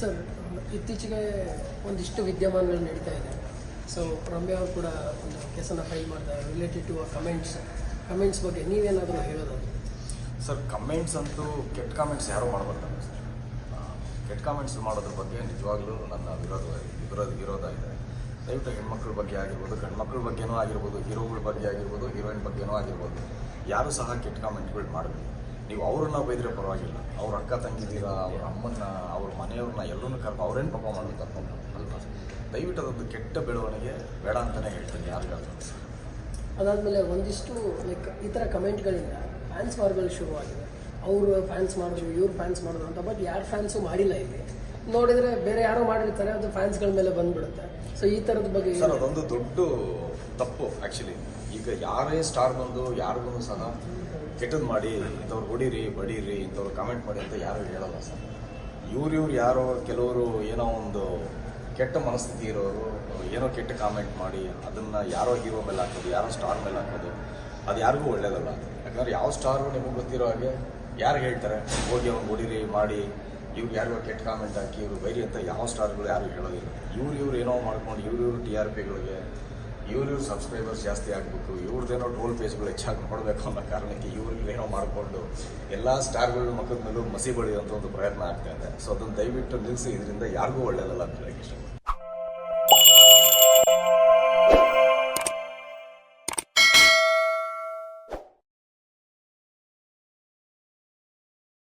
Sir, ಇತ್ತೀಚೆಗೆ ಒಂದಿಷ್ಟು ವಿದ್ಯಮಾನಗಳು ನಡೀತಾ ಇದೆ. ಸೊ ರಮ್ಯಾ ಅವರು ಕೂಡ ಒಂದು ಕೇಸನ್ನು ಫೈಲ್ ಮಾಡ್ತಾರೆ ರಿಲೇಟೆಡ್ ಟು ಕಮೆಂಟ್ಸ್ ಬಗ್ಗೆ ನೀವೇನಾದರೂ ಹೇಳೋದು? ಸರ್, ಕಮೆಂಟ್ಸ್ ಅಂತೂ ಕೆಟ್ಟ ಕಾಮೆಂಟ್ಸ್ ಯಾರೂ ಮಾಡಬಾರ್ದು ಸರ್. ಕೆಟ್ಟ ಕಾಮೆಂಟ್ಸ್ ಮಾಡೋದ್ರ ಬಗ್ಗೆ ನಿಜವಾಗ್ಲೂ ನನ್ನ ವಿರೋಧ ಇದೆ. ದಯವಿಟ್ಟು ಹೆಣ್ಮಕ್ಳ ಬಗ್ಗೆ ಆಗಿರ್ಬೋದು, ಗಂಡ್ಮಕ್ಳ ಬಗ್ಗೆನೂ ಆಗಿರ್ಬೋದು, ಹೀರೋಗಳ ಬಗ್ಗೆ ಆಗಿರ್ಬೋದು, ಹೀರೋಯಿನ್ ಬಗ್ಗೆನೂ ಆಗಿರ್ಬೋದು, ಯಾರೂ ಸಹ ಕೆಟ್ಟ ಕಾಮೆಂಟ್ಗಳು ಮಾಡಬೇಕು. ನೀವು ಅವ್ರನ್ನ ಬೈದರೆ ಪರವಾಗಿಲ್ಲ, ಅವ್ರ ಅಕ್ಕ ತಂಗಿದ್ದೀರ, ಅವ್ರ ಅಮ್ಮನ್ನ, ಅವ್ರ ಮನೆಯವ್ರನ್ನ ಎಲ್ಲರೂ ಕರ್ಕೊಂಡು ಅವ್ರೇನು ಪಾಪ ಮಾಡೋದು ಕರ್ಕೊಂಡು ಅಲ್ವಾ. ದಯವಿಟ್ಟು ಅದೊಂದು ಕೆಟ್ಟ ಬೆಳವಣಿಗೆ ಬೇಡ ಅಂತಲೇ ಹೇಳ್ತೀನಿ ಯಾರಿಗಾದ್ರೂ. ಅದಾದಮೇಲೆ ಒಂದಿಷ್ಟು ಲೈಕ್ ಈ ಥರ ಕಮೆಂಟ್ಗಳಿಂದ ಫ್ಯಾನ್ಸ್ ವಾರ್ಗಳು ಶುರುವಾಗಿದೆ. ಅವರು ಫ್ಯಾನ್ಸ್ ಮಾಡಿದ್ರು, ಇವ್ರು ಫ್ಯಾನ್ಸ್ ಮಾಡಿದ್ರು ಅಂತ. ಬಟ್ ಯಾರು ಫ್ಯಾನ್ಸು ಮಾಡಿಲ್ಲ. ಇಲ್ಲಿ ನೋಡಿದರೆ ಬೇರೆ ಯಾರೋ ಮಾಡಿರ್ತಾರೆ, ಅದು ಫ್ಯಾನ್ಸ್ಗಳ ಮೇಲೆ ಬಂದುಬಿಡುತ್ತೆ. ಸೊ ಈ ಥರದ ಬಗ್ಗೆ ಸರ್, ಅದೊಂದು ದೊಡ್ಡ ತಪ್ಪು ಆ್ಯಕ್ಚುಲಿ. ಈಗ ಯಾರೇ ಸ್ಟಾರ್ ಬಂದು ಯಾರಿಗೂ ಸಹ ಕೆಟ್ಟದ್ದು ಮಾಡಿ ಇಂಥವ್ರು ಹೊಡೀರಿ ಬಡೀರಿ ಇಂಥವ್ರು ಕಾಮೆಂಟ್ ಮಾಡಿ ಅಂತ ಯಾರೂ ಹೇಳಲ್ಲ ಸರ್. ಇವ್ರು ಯಾರೋ ಕೆಲವರು ಏನೋ ಒಂದು ಕೆಟ್ಟ ಮನಸ್ಥಿತಿ ಇರೋರು ಏನೋ ಕೆಟ್ಟ ಕಾಮೆಂಟ್ ಮಾಡಿ ಅದನ್ನು ಯಾರೋ ಹೀರೋ ಮೇಲೆ ಹಾಕೋದು, ಯಾರೋ ಸ್ಟಾರ್ ಮೇಲೆ ಹಾಕೋದು, ಅದು ಯಾರಿಗೂ ಒಳ್ಳೇದಲ್ಲ. ಯಾಕಂದರೆ ಯಾವ ಸ್ಟಾರು ನಿಮಗೆ ಗೊತ್ತಿರೋ ಹಾಗೆ ಯಾರು ಹೇಳ್ತಾರೆ ಹೋಗಿ ಅವ್ನು ಹೊಡೀರಿ ಮಾಡಿ, ಇವ್ರು ಯಾರಿಗೋ ಕೆಟ್ಟ ಕಾಮೆಂಟ್ ಹಾಕಿ ಇವರು ಬೈರಿ ಅಂತ ಯಾವ ಸ್ಟಾರ್ಗಳು ಯಾರು ಹೇಳೋದಿಲ್ಲ. ಇವ್ರು ಏನೋ ಮಾಡ್ಕೊಂಡು ಇವ್ರು TRPಗಳಿಗೆ ಇವ್ರ ಸಬ್ಸ್ಕ್ರೈಬರ್ಸ್ ಜಾಸ್ತಿ ಆಗಬೇಕು, ಇವ್ರದ್ದೇನೋ ಟ್ರೋಲ್ ಪೇಜ್ಗಳು ಹೆಚ್ಚಾಗಿ ನೋಡಬೇಕು ಅನ್ನೋ ಕಾರಣಕ್ಕೆ ಇವ್ರಿಗೇನೋ ಮಾಡಿಕೊಂಡು ಎಲ್ಲ ಸ್ಟಾರ್ಗಳ ಮಕ್ಕದ ಮೇಲೂ ಮಸಿ ಬಳಿಯುವಂಥ ಒಂದು ಪ್ರಯತ್ನ ಆಗ್ತಾ ಇದೆ. ಸೊ ಅದನ್ನು ದಯವಿಟ್ಟು ನಿಲ್ಲಿಸಿ, ಇದರಿಂದ ಯಾರಿಗೂ ಒಳ್ಳೆಯದಲ್ಲ ಅಂತ ಹೇಳಕ್ಕೆ ಇಷ್ಟಪಡ್ತೀನಿ.